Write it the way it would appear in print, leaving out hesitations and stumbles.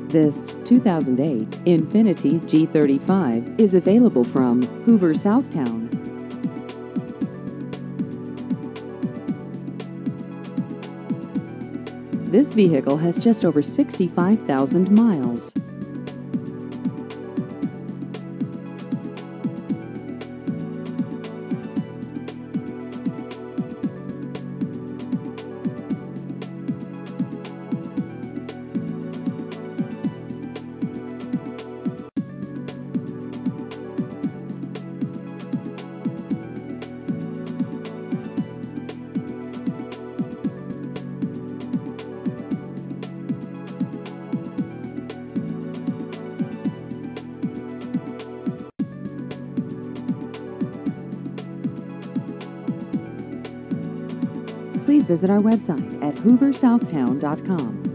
This 2008 Infiniti G35 is available from Hoover, Southtown. This vehicle has just over 65,000 miles. Please visit our website at hooversouthtown.com.